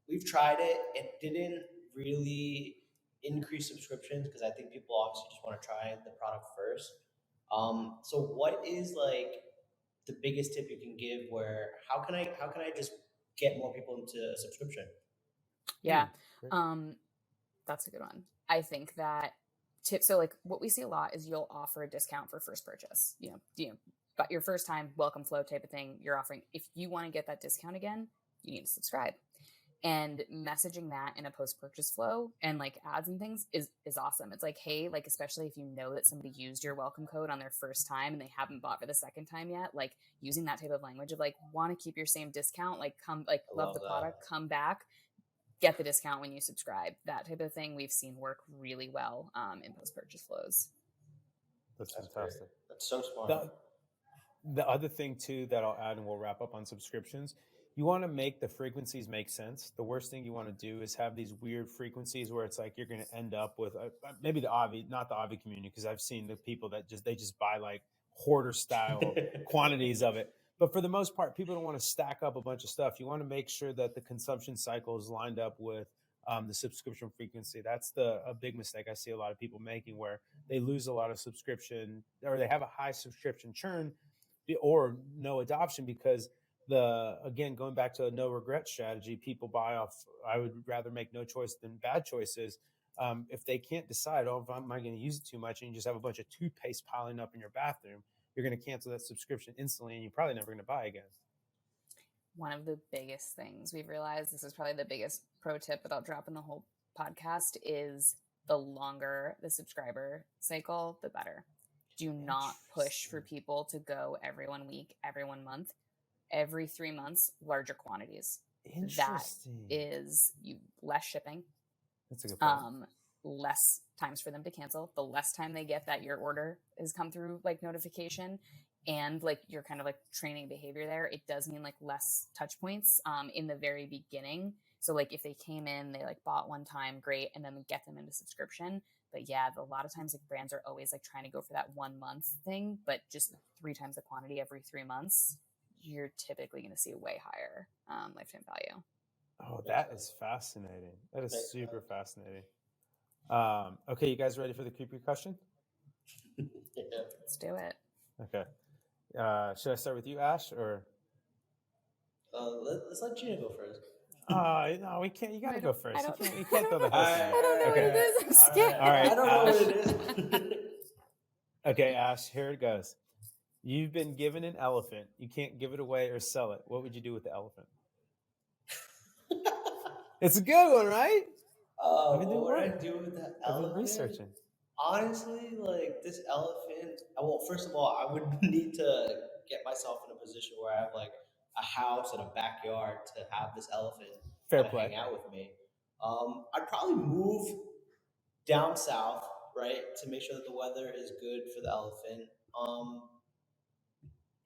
We've tried it. It didn't really increase subscriptions because I think people obviously just want to try the product first. So what is like the biggest tip you can give where how can I just get more people into a subscription? Yeah. That's a good one. I think that so like what we see a lot is you'll offer a discount for first purchase, but your first time welcome flow type of thing you're offering. If you want to get that discount again, you need to subscribe. And messaging that in a post-purchase flow and like ads and things is awesome. It's like, hey, like, especially if you know that somebody used your welcome code on their first time and they haven't bought for the second time yet, like using that type of language of like, want to keep your same discount, like come, like love the product, come back, get the discount when you subscribe. That type of thing we've seen work really well in post-purchase flows. That's fantastic. Great. That's so smart. The other thing too that I'll add, and we'll wrap up on subscriptions, you want to make the frequencies make sense. The worst thing you want to do is have these weird frequencies where it's like you're going to end up with maybe the Avi, not the Avi community, because I've seen the people that they just buy like hoarder style quantities of it. But for the most part, people don't want to stack up a bunch of stuff. You want to make sure that the consumption cycle is lined up with the subscription frequency. That's a big mistake I see a lot of people making, where they lose a lot of subscription, or they have a high subscription churn or no adoption, because again, going back to a no regret strategy, people buy off, I would rather make no choice than bad choices. If they can't decide, am I going to use it too much, and you just have a bunch of toothpaste piling up in your bathroom, you're going to cancel that subscription instantly, and you're probably never going to buy again. One of the biggest things we've realized, this is probably the biggest pro tip that I'll drop in the whole podcast, is the longer the subscriber cycle, the better. Do not push for people to go every 1 week, every 1 month. Every 3 months, larger quantities. That is less shipping. That's a good point. Less times for them to cancel. The less time they get that your order has come through like notification, and like you're kind of like training behavior there. It does mean like less touch points in the very beginning. So like if they came in, they like bought one time, great, and then we get them into subscription. But yeah, a lot of times like brands are always like trying to go for that 1 month thing, but just 3 times the quantity every 3 months. You're typically going to see a way higher lifetime value. Oh, that is fascinating. That is super fascinating. Okay, you guys ready for the creepy question? Let's do it. Okay. Should I start with you, Ash, or? Let's let Gina go first. No, we can't. You got to go first. You can't throw the host. I don't know what it is. I'm scared. All right. I don't know what it is. Okay, Ash, here it goes. You've been given an elephant. You can't give it away or sell it. What would you do with the elephant? It's a good one, right? What would I do with that elephant? I've been researching. Honestly, like this elephant, well, first of all, I would need to get myself in a position where I have like a house and a backyard to have this elephant hang out with me. I'd probably move down south, right, to make sure that the weather is good for the elephant.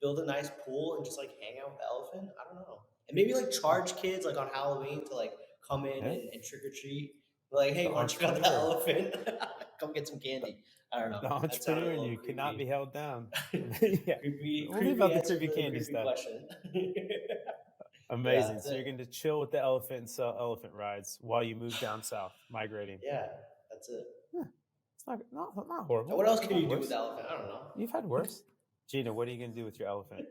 Build a nice pool and just like hang out with the elephant. I don't know. And maybe like charge kids like on Halloween to like come in and trick or treat. Like, hey, want to check out the elephant? Come get some candy. I don't know. The entrepreneur in you cannot be held down. Yeah. We'll leave out the creepy candy stuff. Amazing. So you're going to chill with the elephant and sell elephant rides while you move down south, migrating. Yeah, that's it. Yeah. It's not horrible. What else can you do with the elephant? I don't know. You've had worse. Gina, what are you going to do with your elephant?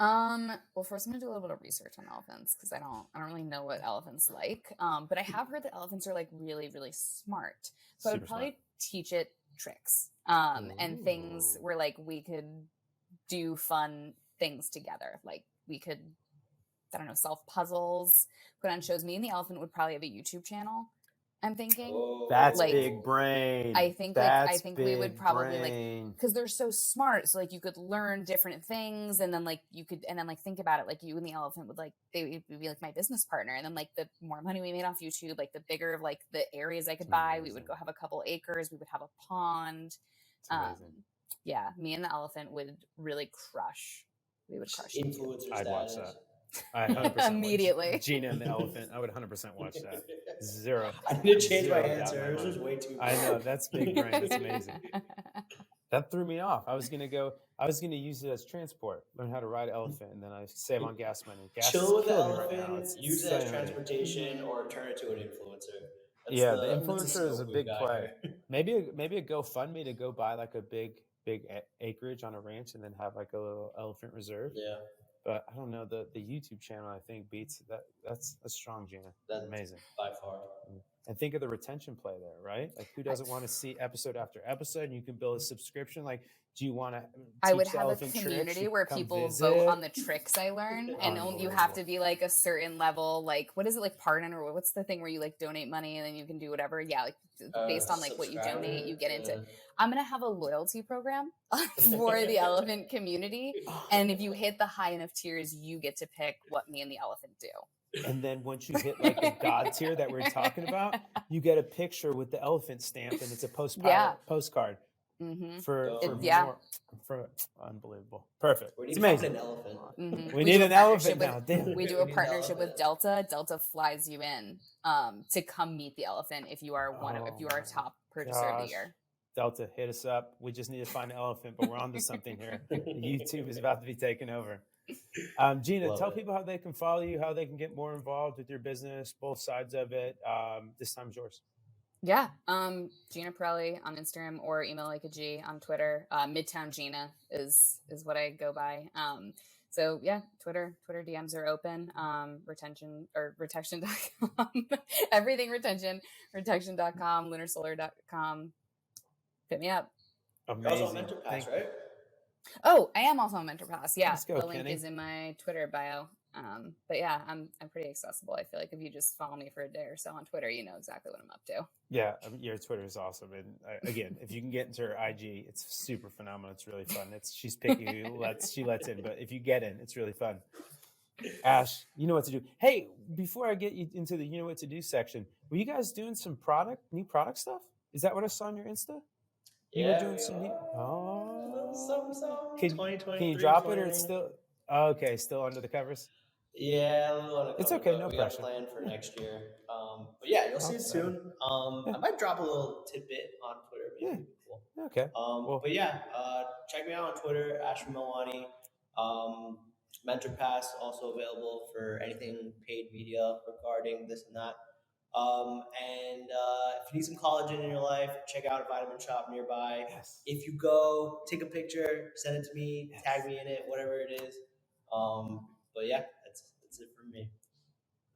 Well, first I'm gonna do a little bit of research on elephants because I don't really know what elephants like. But I have heard that elephants are like really, really smart. So I would probably teach it tricks and things where like we could do fun things together. Like we could I don't know, self puzzles, put on shows. Me and the Elephant would probably have a YouTube channel, I'm thinking. That's Like, big brain. I think That's we would probably brain. like, because they're so smart, so like you could learn different things, and then like you could, and then like think about it, like you and the Elephant would like, they would be like my business partner, and then like the more money we made off YouTube, like the bigger like the areas I could buy, we would go have a couple acres, we would have a pond. Yeah, me and the Elephant would really crush. We would crush influencer I'd watch status. that. I 100% Immediately. Gina and the Elephant. I would 100% watch that. Zero. I need to change my Zero doubt answer. in my It was mind. just way too. I know, that's big brain. That's amazing. That threw me off. I was gonna use it as transport, learn how to ride an elephant, and then I save on gas money. Gas Chill with the killing me right now. elephant, It's use it as insanity. transportation, or turn it to an influencer. That's Yeah, the that's influencer is a scope we've big got play. here. Maybe a GoFundMe to go buy like a big acreage on a ranch and then have like a little elephant reserve. Yeah, But I don't know, the YouTube channel I think beats that. That's a strong, Gina. that's Amazing. by far. And think of the retention play there, right? Like, who doesn't want to see episode after episode? And you can build a subscription. Like, do you want to? I would have a community where people vote on the tricks I learn, and you have to be like a certain level. Like, what is it, like pardon, or what's the thing where you like donate money and then you can do whatever? Yeah, like based on like what you donate, you get into. I'm gonna have a loyalty program for the elephant community, and if you hit the high enough tiers, you get to pick what me and the elephant do. And then once you hit like the God tier that we're talking about, you get a picture with the elephant stamp, and it's a postcard. Mm-hmm. For unbelievable. Perfect. We need it's amazing. an elephant. Mm-hmm. We need an elephant now. Damn. We do a partnership with Delta. Delta flies you in to come meet the elephant if you are if you are a top purchaser of the year. Delta, hit us up. We just need to find an elephant, but we're on to something here. YouTube is about to be taken over. Gina, tell people how they can follow you, how they can get more involved with your business, both sides of it. This time's yours. Yeah. Gina Perrelli on Instagram, or email like a G on Twitter. Midtown Gina is what I go by. So yeah, Twitter DMs are open. Retection.com, everything retection.com, lunarsolar.com. Hit me up. Amazing. You're also on MentorPass, right? Oh, I am also on MentorPass. Yeah, Let's go, the link Kenny. is in my Twitter bio. But yeah, I'm pretty accessible. I feel like if you just follow me for a day or so on Twitter, you know exactly what I'm up to. Yeah, your Twitter is awesome, and again, if you can get into her IG, it's super phenomenal. It's really fun. She's picky, she lets in, but if you get in, it's really fun. Ash, you know what to do. Hey, before I get you into the you know what to do section, were you guys doing some new product stuff? Is that what I saw on your Insta? You were doing some new. Can you drop it, or it's still okay? Still under the covers. Yeah, a little under the it's covers, okay. No we pressure. Got a plan for next year. But yeah, you'll see it soon. I might drop a little tidbit on Twitter. Maybe. Yeah. Cool. Okay. But yeah, check me out on Twitter, Asher Milwani. MentorPass also available for anything paid media regarding this and that. And if you need some collagen in your life, check out a vitamin shop nearby. Yes. If you go, take a picture, send it to me, tag me in it, whatever it is. But yeah, that's it for me.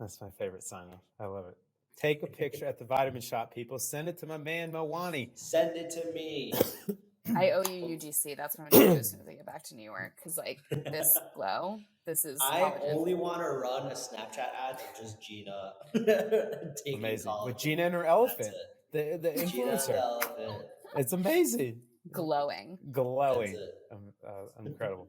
That's my favorite sign off. I love it. Take a picture at the vitamin shop, people. Send it to my man Milwani. Send it to me. I owe you UGC. That's what I'm going to do as soon as I get back to New York. Because like this glow, this is. I only want to run a Snapchat ad of just Gina taking amazing collagen. with Gina and her elephant, the influencer. Gina and the elephant. It's amazing. Glowing. Incredible.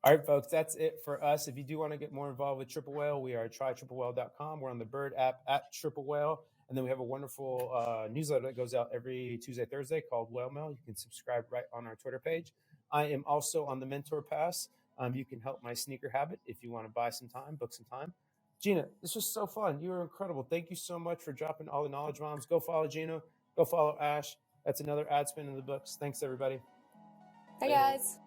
All right, folks, that's it for us. If you do want to get more involved with Triple Whale, we are at trytriplewhale.com. We're on the Bird app at Triple Whale. And then we have a wonderful newsletter that goes out every Tuesday, Thursday called Whale Mail. You can subscribe right on our Twitter page. I am also on the MentorPass. You can help my sneaker habit if you want to buy some time, book some time. Gina, this was so fun. You were incredible. Thank you so much for dropping all the knowledge bombs. Go follow Gina. Go follow Ash. That's another ad spin in the books. Thanks, everybody. Hey, guys.